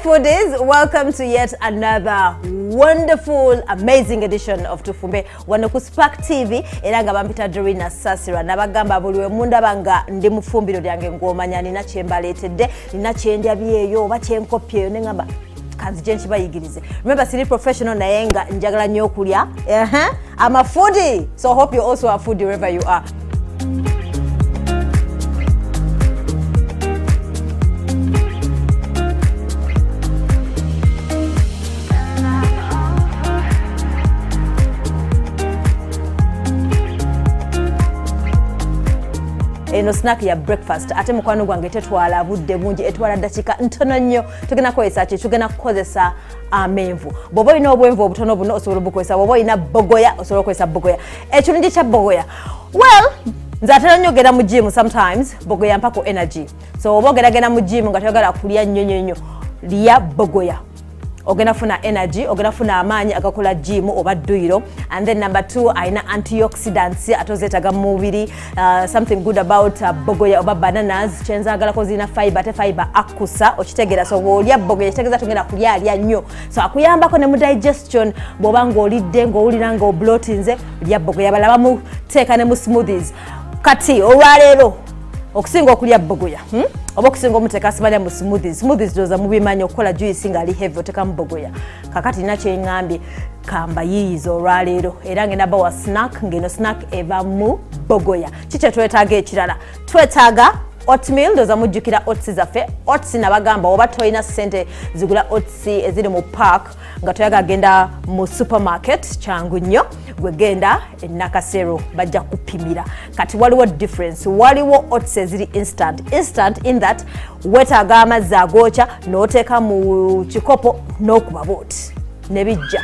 foodies, welcome to yet another wonderful, amazing edition of Tufumbe. Wano ku Spark TV era nga bampita Dorina Sasira nabagamba buliwe mundaba nga ndi mufumbiro lyange ng'omanya nina kyembaletedde, nina kyendabyeyo oba kyenkopyeyo ne ngamba kanzi jenchi bayigirize. Remember siri professional naye nga njagala nnyo okulya. I'm a foodie, so hope you're also a foodie wherever you are. Eno snack ya breakfast ate mukwano gwange tetwala budde bungi etwala dakika ntono nnyo tugenda kukozesa ki tugenda kukozesa amenvu bobo ina obwenvu obutono buno osobola bukozesa bobo ina bogoya osobola kukozesa bogoya ekirungi kya bogoya well nzatera nnyo genda mu gym sometimes bogoya mpako energy so oba ogeragenda mu gym nga toyagala kulya nnyo lya bogoya ogenda funa energy ogenda funa amaanyi agakola gym oba dduyiro and then number 2 aina antioxidants atozetaga mu mubiri something good about bogoya oba bananas kyenzagala ko zina fiber te fiber akusa okitegera so olya bogoya kitegeza tugenda kulya alya nnyo so akuyambako ne mu digestion bwoba ng'olidde ng'owulira nga oblotinze lya bogoya balaba mu teeka ne mu smoothies kati olwaleero okusinga okulya bogoya oba okusinga omuteeka simanya mu smoothies doza mubimanyi okukola juice nga ali heavy oteka mu bogoya kakati nina kyengambye kamba yiyizo olwaleero era ngenda bawa snack ngeno snack eva mu bogoya kikye twetaaga ekirala twetaaga oatmeal doza mujjukira oats zaffe oats nabagamba oba toyina ssente zigula oats eziri mu park nga toyaga genda mu supermarket kyangu nnyo gwegenda enakasero bajja kupimira kati waliwo difference waliwo oats eziri instant in that wetaaga amazzi agoocha n'oteeka mu kikopo n'okuba booti ne bijja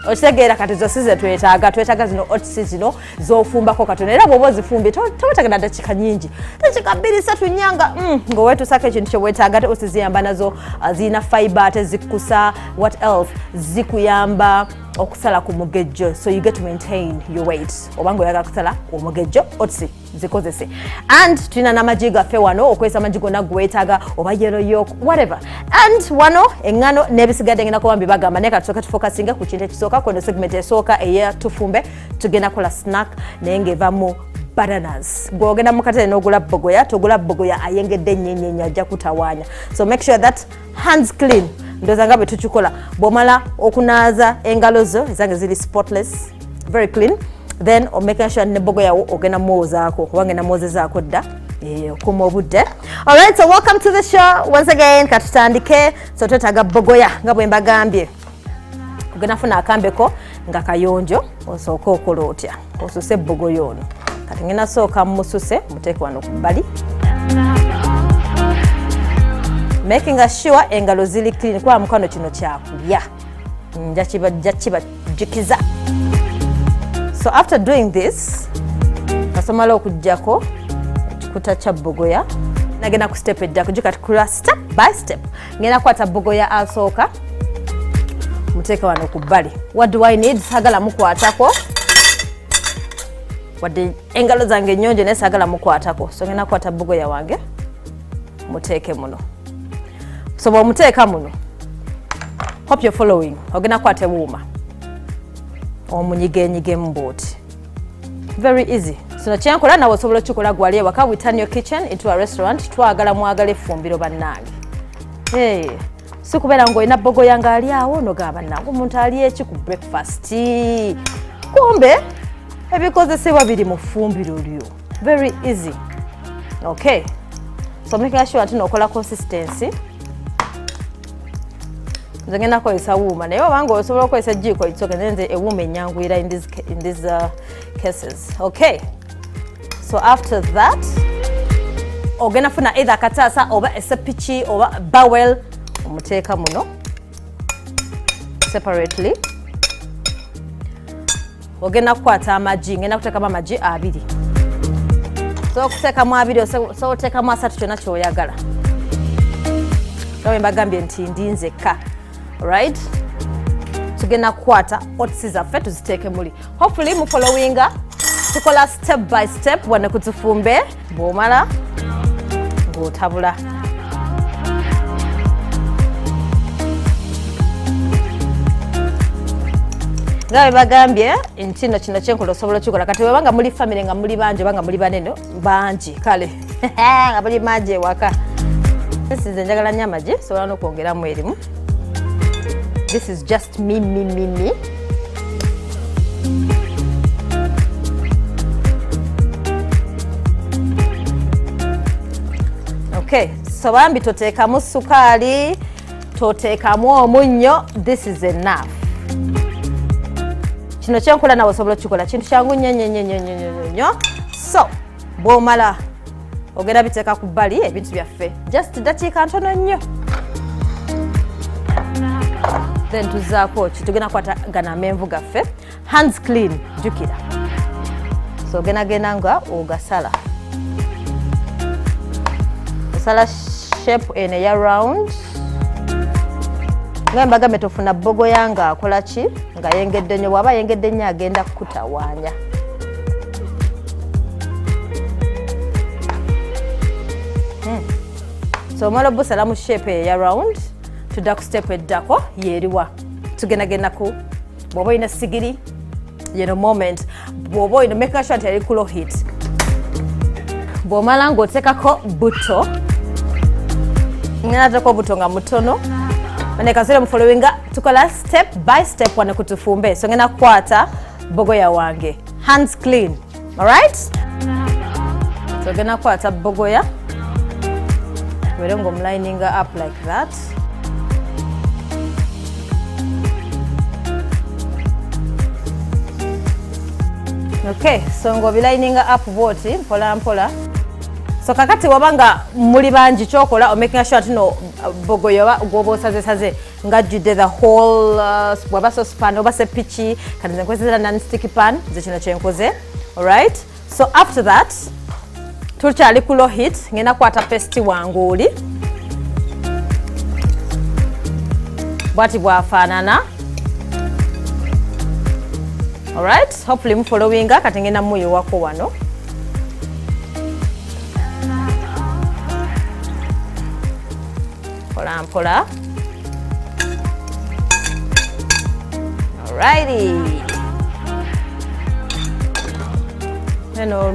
otegeera kati zo size twetaaga zino oats zino zofumbako katono era bw'oba ozifumbye tewetaaga dakika nyingi dakika 2-3 nyanga ng'oweetusako ekintu kyewetaaga te oats ziyamba nazo zirina fiber ate zikusa what else zikuyamba okusala ku mugejjo so you get to maintain your weight oba ng'oyagala kusala omugejjo oats zikozese and tulina n'amagi gaffe wano okozesa amagi gonna gwetaaga oba yellow yolk whatever and wano eŋŋano n'ebisigadde ngenda kuba mbibagamba naye katusooka tufokasinga ku kintu ekisooka kono segment esooka eya Tufumbe tugenda kola snack naye ng'eva mu bananas gwogenda mu katale n'ogula bogoya togula bogoya ayengedde nnyennyenya ajja kutawaanya so make sure that hands clean ndoza nga bwe tukikola bw'omala okunaaza engalo zo ezange ziri spotless very clean then making sure ne bogoya wo ogenda mwozaako kuba ngenda mwozezaako dda okuma obudde alright so welcome to the show once again katutandike so twetaaga bogoya nga bwe mbagambye ogenda funa akambeko nga kayonjo osooka okola otya osuse bogoya ono kati ngenda sooka mususe muteeke wano ku bbali making sure engalo ziri clean kuba mukono kino kyakulya njakibajjukiza so after doing this kasomala okujjako ekikuta kya bogoya nagenda ku step ejja kujja kati kula step by step ngenda kwata bogoya asooka muteeke wano ku bbali what do I need sagala mukwatako wadde engalo zange nnyonjo naye sagala mukwatako so ngenda kwata bogoya wange muteeke muno so bw'omuteeka muno hope you're following ogenda kwate wuuma omunyigenyige mu booti very easy sino kyenkola nawe osobola okikola gwali ewaka we turn your kitchen into a restaurant twagala mwagala effumbiro bannange si kubeera ng'olina bogoya nga ali awo nogamba bannange omuntu ali eki ku breakfast kumbe ebikozesebwa biri mu ffumbiro lyo very easy okay so making sure nti nokola consistency nze ngenda kukozesa wuuma naye obanga osobola okukozesa jjiiko itsoke nze ewuuma ennyanguira in these cases okay so after that ogenda funa either akataasa oba esepiki oba bowel omuteeka muno separately ogenda kukwata amagi ngenda kuteekamu amagi 2 so okuteekamu 2 so oteekamu 3 kyonna kyoyagala kawe mbagambye nti ndi nzekka right tugenda kukwata oats zaffe tuziteeke muli hopefully mu followinga tukola step by step wano ku Tufumbe bw'omala ng'otabula Ngawe bagambye ntino kino kyenkola osobola kikola kati webanga muli family nga muli banji banga muli banene banji kale nga muli maji waka size njagala nnyo amagi sobola n'okwongeramu erimu. This is just me. Okay, so bambi toteekamu sukaali, toteekamu omunnyo. This is enough. Kino kyenkola nawe osobola kikola kintu kyangu nnyo. So bw'omala ogenda biteeka ku bbali ebintu byaffe just dakiika ntono nnyo. Then tuzaako ki tugenda kwata gana amenvu gaffe hands clean jukira. So gena nga ogasala osala shape ene ya round nga mbagambe tofuna bogoya nga akola ki nga yengedde nnyo. Bw'aba yengedde nnyo agenda kutawaanya. So omala busala mu shape ya round tudda ku step eddako yeeriwa tugendagendaku. Bw'oba olina sigiri yeno moment, bw'oba olina make sure nti eri ku low heat. Bw'omala ng'oteekako buto ngenda teekako buto nga mutono manekasire mu followinga tukola step by step wano ku Tufumbe. So ngenda kukwata bogoya wange hands clean, alright? So ngenda kukwata bogoya werengo mlininga up like that. Okay, so ng'obilininga up bwoti mpola mpola. So kakati wabanga muli banji chokola o making sure tino bogoya gwoba osaze nga judde the whole bwaba saucepan oba sepichi kandi nkozesa non-stick pan ze kino kyenkoze. Alright, so after that tukyali ku low heat ngenda kwata paste wangu oli bwati bwafaanana. Alright, hopefully mu followinga kati ngenda muyiwako wano. Mpola mpola. Alrighty.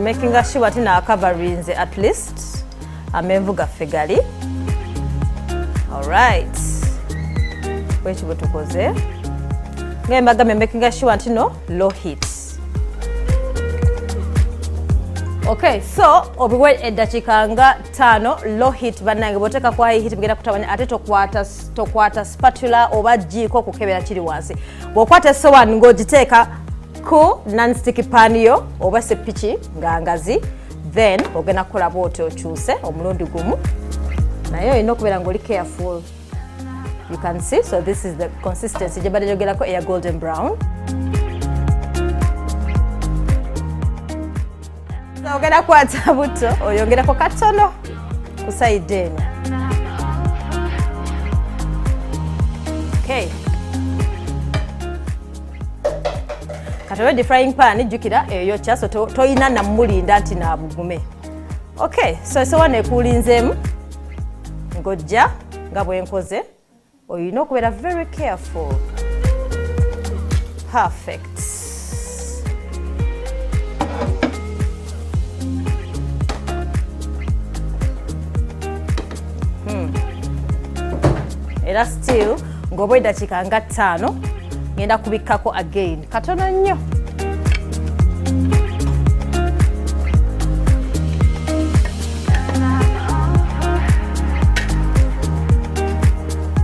Making sure tina covering at least amenvu gaffe gali. Alright. Wechi bwetukoze. Ngembaga making sure ntino low heat. Okay, so obiwe eddakiika nga 5 low heat bannange bw'oteeka ku high heat bigenda kutabanya ate tokwata spatula oba jjiiko kukebera kiri wansi. Bw'okwata essowaani ng'ogiteeka ku non-stick pan yo oba seppiki nga ngazi then ogenda kukola bw'oti okyuse omulundi gumu naye olina okubeera ng'oli careful. You can see, so this is the consistency gye badde jogerako eya golden brown. So ogenda kwata buto oyongerako katono ku side eno. Okay. Katowe di frying pan jukira eyokya so toyina namulinda nti nabugume. Okay, so sowane ekulinzeemu ng'ojja nga bwenkoze oyina okubeera very careful. Perfect. Era still ng'oba eddakiika nga 5 ngenda kubikkako again katono nnyo.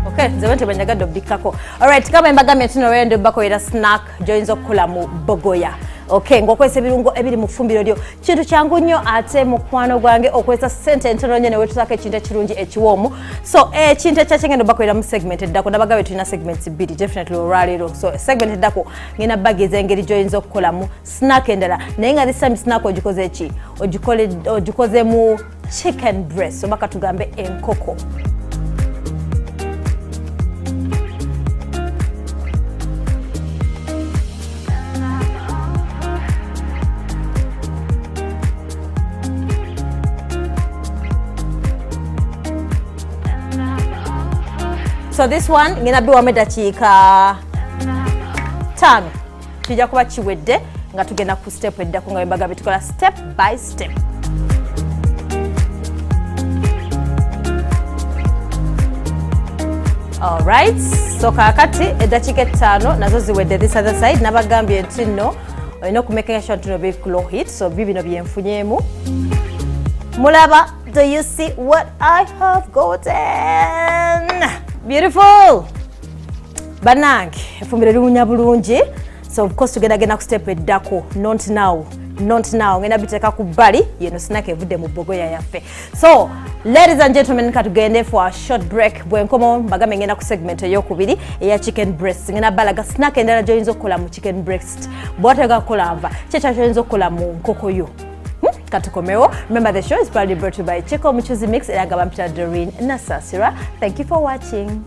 Okay, nze bwe banyagadde obikkako. Alright, kama embagamye tuno wendo bako era snack joyinza okukola mu bogoya. Okay, ng'okozesa ebirungo ebiri mu ffumbiro lyo kintu kyangu nnyo ate mukwano gwange okozesa ssente entono nnyo ne weetusaako ekintu ekirungi ekiwoomu. So ekintu ekyakingendo bakolera mu segment eddako nabagabe tulina segments bbiri definitely olwaleero. So segment eddako ngenda bageeza engeri gy'oyinza okukolamu snack endala naye nga this time snack ogikoze eki ogikoze mu chicken breast oba katugambe enkoko. So this one ngina biwa eddakiika 5 tujja kuba kiwedde nga tugenda ku step eddako nga bembaga bitukola step by step. Alright, so kakati eddakiika 5 nazo ziwedde this other side. Nabagambye nti nno olina okumakinga sure nti no be low heat, so bibino byenfunyeemu. Mulaba, do you see what I have gotten? Beautiful! Banange, efumbiro liwunya bulungi. So of course tugenda ku step eddako. Not now. Ngenda biteeka ku bbali yeno snack evudde mu bogoya yaffe. So ladies and gentlemen, katugende for a short break. Bwenkomo mbagambe ngenda ku segment ey'okubiri eya chicken breast. Ngenda balaga snack endala gy'oyinza okukola mu chicken breast. Bw'otega kukola ava kyekyo ky'oyinza okukola mu nkoko yo. Katukomewo. Remember, the show is proudly brought to you by Chiko Muchuzi Mix era gabampita Doreen Nasasira. Thank you for watching.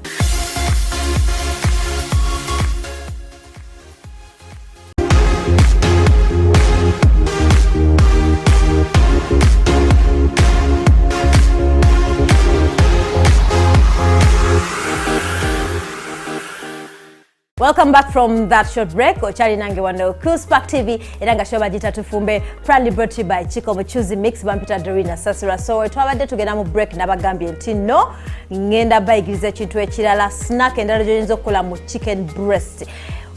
Welcome back from that short break. Ochali nange wano ku Spark TV eranga show bagita Tufumbe, proudly brought to you by Chiko Muchuzi Mix bampita Doreen Nasasira. So twabadde tugenda mu break nabagambye nti no ngenda bayigiriza ekintu ekirala snack endala gy'oyinza okukola mu chicken breast.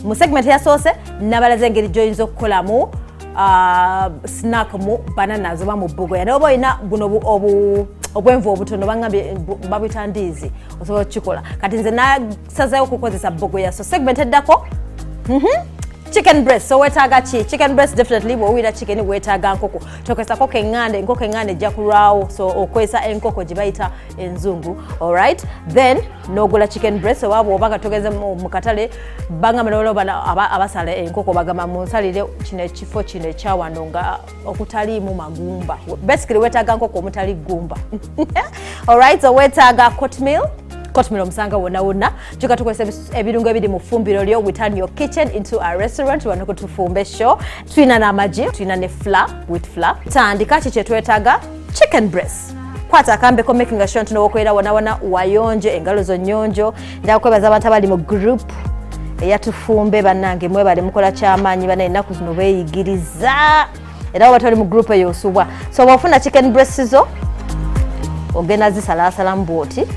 Mu segment ya sauce nabalaze engeri gy'oyinza okukola mu snack mu bananas oba mu bogoya. N'oba olina buno obwenvu obutono bangambye babita ndiizi osobola okukikola. Kati nze nasazayo okukozesa bogoya. So segment eddako chicken breast. So wetaaga ki? Chicken breast definitely bw'owira chicken wetaaga nkoko. Tokozesa enkoko eŋŋande ejja kulwawo. So okozesa enkoko gye bayita enzungu. Alright, then n'ogula chicken breast oba bw'oba togeze mu katale bangamba n'olaba abasala enkoko bagamba munsalire kino ekifo kino ekyawano nga okutaliimu magumba. Basically wetaaga nkoko omutali gumba. Alright, so wetaaga oatmeal omusanga wonna. Kyokka tukozesa ebirungo ebiri mu ffumbiro lyo. We turn your kitchen into a restaurant. Wano ku Tufumbe show. Tulina n'amagi, tulina ne flour, with flour. Tandika ki kye twetaaga? Chicken breast. Kwata akambeko making sure nti n'owokolera wona wayonjo, engalo zo nnyonjo. Njagala kwebaza abantu abali mu group eya Tufumbe bannange mwebale mukola ky'amaanyi bana ennaku zino beeyigiriza. Era oba toli mu group eyo osubwa. So bw'ofuna chicken breast zo ogenda zisalaasalamu bw'oti.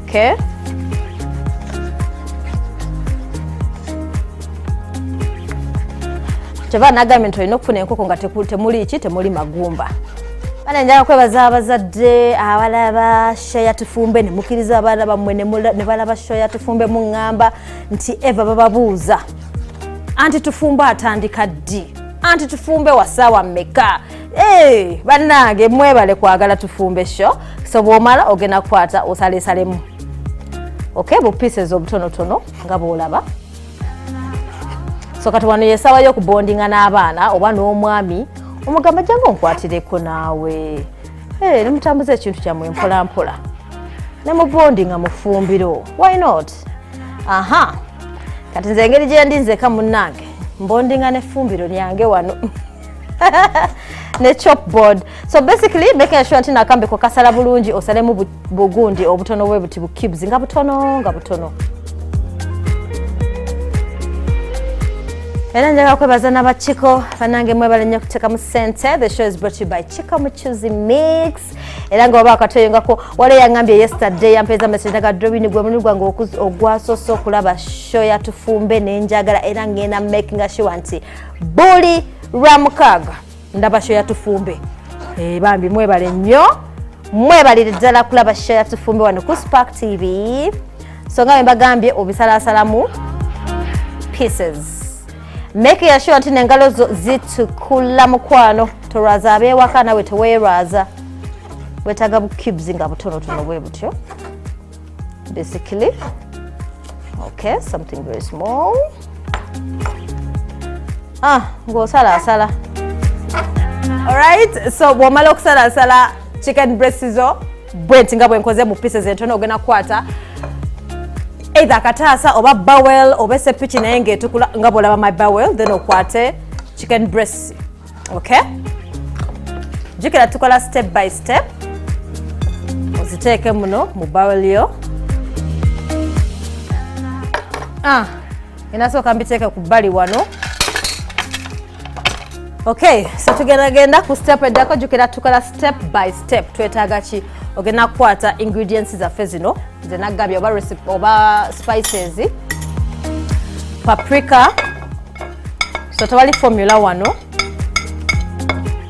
Okay. Kyova nagambye nti olina okufuna enkoko nga temuli magumba. Bana njagala kwebaza abazadde abalaba show ya Tufumbe ne mukkiriza abaana bammwe ne balaba show ya Tufumbe muŋŋamba nti Eva bababuuza anti Tufumbe atandika ddi? Anti Tufumbe wa ssaawa mmeka? Bannange mwebale kwagala Tufumbe show. So bw'omala ogenda kukwata osaleesalemu. Okay, bu pieces obutonotono nga bw'olaba. So kati wano yesawa yo kubondinga n'abaana oba n'omwami omugamba jangu nkwatireko naawe. Ne mutambuza ekintu kyammwe mpolampola. Ne mubondinga mu ffumbiro. Why not? Kati nze engeri gye ndinzeka munnange mbondinga n'effumbiro lyange wano. Ne chopboard. So basically making sure nti nakambeko kasala bulungi osalemu bugundi obutono bwe buti bu cubes nga butono. Era njagala kwebaza n'abachiko banange mwebale nnyo kuteeka mu ssente. The show is brought to you by Chiko Muchuzi Mix. Era nga oba akatoyongako wale yangambye yesterday yampeza message nga Doreen gwe muli gwange ogwasoose okulaba show ya Tufumbe nenjagala era ngenda making sure nti buli Ramukaga ndaba show ya Tufumbe. Bambi mwebale nnyo. Mwebalire ddala kulaba show ya Tufumbe wano ku Spark TV. So nga mbagambye obisalaasalamu pieces. Make sure nti n'engalo zo zitukula mukwano. Tolwaza abeewaka nawe teweerwaza. Wetaaga bu cubes nga butonotono bwe butyo. Basically. Okay, something very small. Ng'osalaasala. Alright, so bw'omala okusalaasala chicken breast zo bwenti nga bwenkoze mu pieces entono ogenda kukwata either kataasa oba bowel oba sepiki naye ng'etukula nga bw'olaba my bowel, then okwate chicken breast. Okay? Jukira tukola step by step. Oziteeke muno mu bowel yo. Inasooka mbiteeke ku bbali wano. Okay, so tugenda ku step eddako jukira tukola step by step. Twetaaga ki? Ogenda kukwata ingredients zaffe zino ze nagambye oba recipe oba spices. Paprika. So tewali formula wano.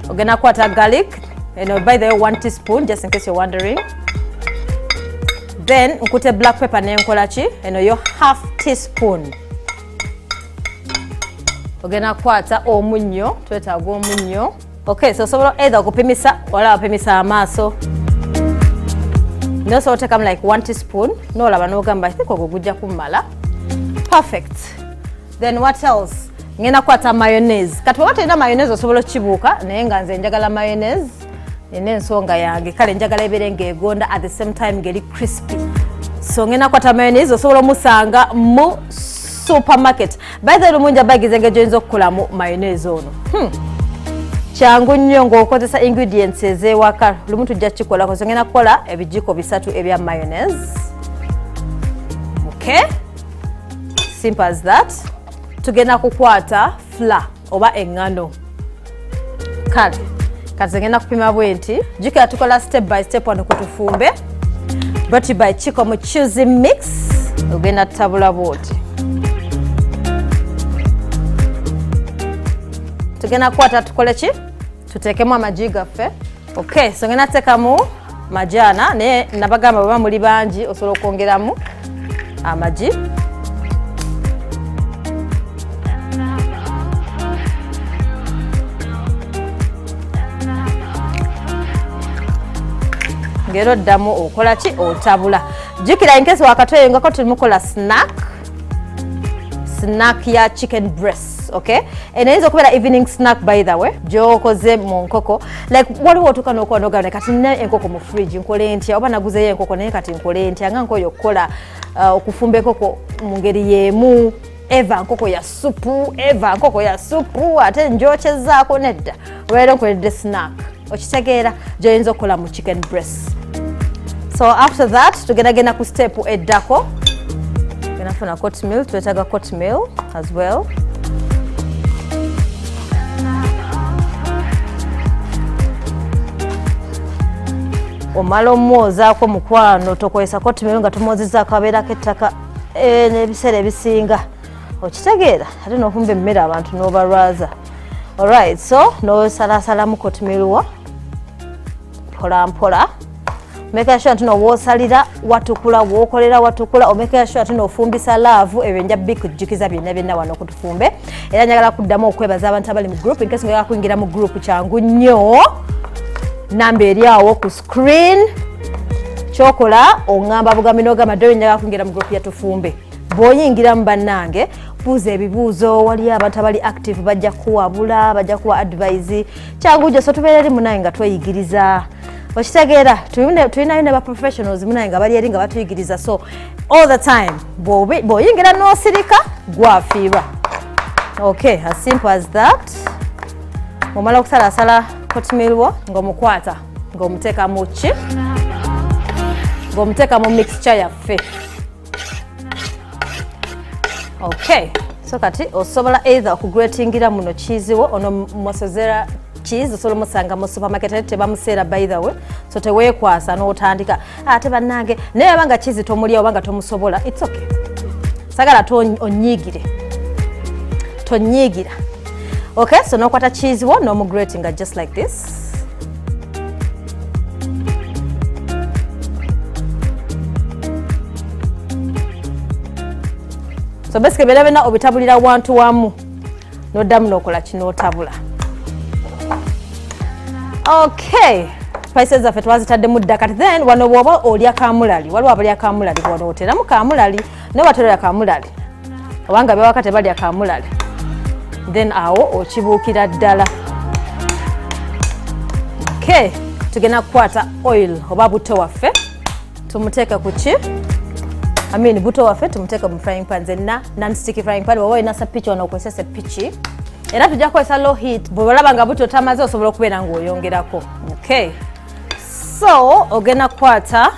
Ogenda kukwata garlic. And by the way, 1 teaspoon, just in case you're wondering. Then nkute black pepper nenkola ki? Eno yo half teaspoon. Ogenda kukwata omunnyo, twetaaga omunnyo. Okay, so osobola either okupimisa wala wapimisa amaaso. No, so otekamu like 1 teaspoon. N'olaba n'ogamba I think ogwo gujja kumala. Perfect. Then what else? Ngenda kukwata mayonnaise. Kati bw'oba tolina mayonnaise osobola okukibuuka naye nga nze njagala mayonnaise. Nina ensonga yange kale njagala ebeere ng'egonda at the same time ng'eri crispy. So ngenda kukwata mayonnaise osobola omusanga mu supermarket. By the way, lumunja bagize ng'egyoyinza okukolamu mayonnaise ono. Kyangu nnyo ng'okozesa ingredients ez'ewaka. Lumu tujja kikolako. So ngenda kukola ebijiko 3 ebya mayonnaise. Okay? Simple as that. Tugenda kukwata flour oba engano. Kale. Kati ngenda kupima bwenti. Jukira tukola step by step wano ku Tufumbe. Brought to you by Chico mu choosing mix. Ogenda tabula bwoti. Tugenda kukwata tukole ki? Tuteekemu amagi gaffe. Okay, so ngenda teekamu majana naye nabagamba bwe muli bangi osobola okwongeramu amagi. Ngero ddamu okola ki? Otabula. Jukira in case wakatweyongako tumukola snack ya chicken breast, okay? And enzo kubera evening snack by the way. Jokoze mu nkoko. Like waliwo otuka n'okuwa ne kati nina enkoko mu fridge nkole ntya oba naguzeyo enkoko naye kati nkole ntya nga nkoyo okukola okufumba enkoko mu ngeri y'emu. Eva nkoko ya supu ate njokyezaako nedda. Olwaleero nkoledde snack. Okitegeera gy'oyinza okukola mu chicken breast. So after that tugenda ku step eddako. Gonna funa hot milk, twetaaga hot milk as well. Omala omwozaako mukwano tokozesa hot milk nga tumwozezza akabeerako ettaka n'ebiseera ebisinga. Okitegeera ate n'ofumba emmere abantu n'obalwaza. Alright, so n'osalasalamu hot milk mpola mpola. Make sure tino wosalira watukula wokolera watukula omeke sure tino ofumbisa love ebenja bikujikiza byonna wano ku Tufumbe. Era njagala kuddamu okwebaza abantu abali mu group in case ngala kuingira mu group kyangu nnyo. Namba eri awo ku screen. Chokola ongamba bugamino gama dwe njagala kuingira mu group ya Tufumbe. Boyingira mu bannange buuza ebibuuzo wali abantu abali active bajja kuwabula bajja kuwa advise. Kyangu jo so tubeere munaye nga tweyigiriza. Okitegeera tulinayo ne ba professionals munaye nga bali eri nga batuyigiriza so all the time bw'oyingira n'osirika gwafiirwa. Okay, as simple as that. Omala okusalasala hot milk ng'omukwata ng'omuteeka mu ki ng'omuteeka mu mixture yaffe. Okay, so kati osobola either okugratingira muno cheese wo ono mosozera cheese osobola musanga mu supermarket tebamuseera by the way so teweekwasa n'otandika ate bannange naye abanga cheese tomulya obanga tomusobola it's okay. Sagala tonyiigire. Okay, so n'okwata cheese wo n'omugratinga just like this. So basically bena obitabulira wantu wamu n'oddamu n'okola kino otabula. Okay, spices zaffe twazitaddemu ddakati then wano bw'oba olya kamulali waliwo abalya kamulali wano oteramu kamulali ne waterera kamulali obanga bewaka tebalya kamulali then awo okibuukira ddala. Okay, tugenda kukwata oil oba buto waffe tumuteeka ku ki buto waffe tumuteeka mu frying pan zenna non-sticky frying pan oba olina sapiki wano okozesa sepiki. Era tujja kukozesa low heat bw'olaba nga buto tamaze osobola okubeera ng'oyongerako. Okay, so ogenda kukwata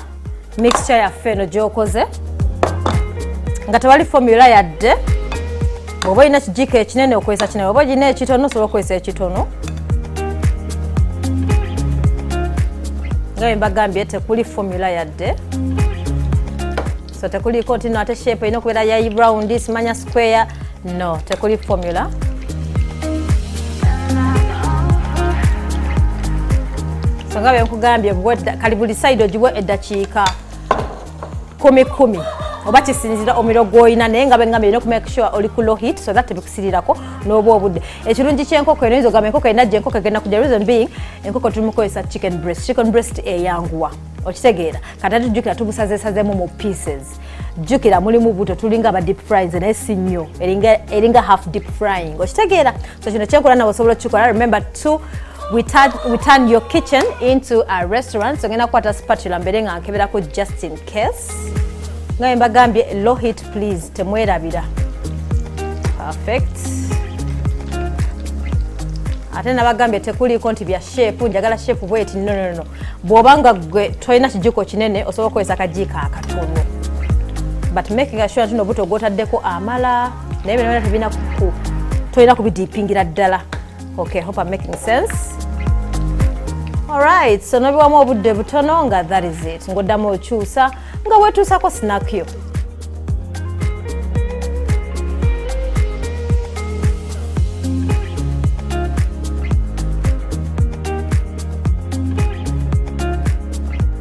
mixture yaffe eno gy'okoze nga tewali formula yadde. Bw'oba olina kijiko ekinene okozesa kinene, bw'oba olina ekitono osobola okukozesa ekitono. Nga bwe mbagambye tekuli formula yadde. So tekuliko nti no ate shape erina okubeera ya round, simanya square. No, tekuli formula. So nga bwe nkugambye kali buli side ogiwe eddakiika 10 oba kisinzira omuliro gw'olina, naye nga bengambye olina okumake sure oli ku low heat so that tebikusirirako n'oba obudde. Ekirungi ky'enkoko eno oyinza ogamba enkoko enajja enkoko egenda kujja, reason being enkoko tumukozesa chicken breast eyanguwa, okitegeera. Kati tujjukira tubusazeesazemu mu pieces. Jjukira mulimu buto tulinga aba deep fries naye si nnyo, eringa half deep frying, okitegeera. So kino kyenkola nawe osobola okukikola. Remember we turn your kitchen into a restaurant. So ngenda kukwata spatula mbere nga nkeberako just in case. Nga mbagambye low heat please, temwerabira. Perfect. Ate nabagambye tekuliko nti bya shape, njagala shape bweti. No. Bw'obanga gwe toyina kijiko kinene osobola okukozesa akajiiko akatono. But making sure nti n'obuto gw'otaddeko amala naye byonna tebina toyina kubidiipingira ddala. Okay, hope I'm making sense. Alright, so nobiwamu obudde butono nga that is it. Ngoddamu okyusa nga wetuusako snack yo.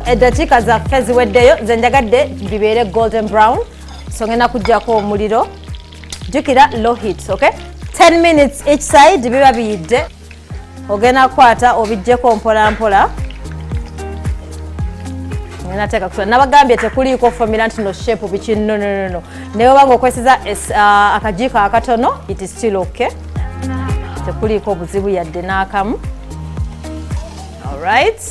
Eddakiika zaffe ziweddeyo, nze njagadde bibeere golden brown. So ngenda kuggyako omuliro. Jjukira low heat, okay? 10 minutes each side biba biyidde. Ogenda kukwata obijjeko mpola mpola. Ngenda teeka kusula. Nabagambye tekuliiko formula nti no shape biki. No. Naye obanga okozesa akajiiko akatono, it is still okay. Tekuliiko obuzibu yadde n'akamu. Alright.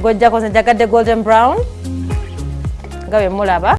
Ng'ojjako nze njagadde golden brown. Nga bwe mulaba.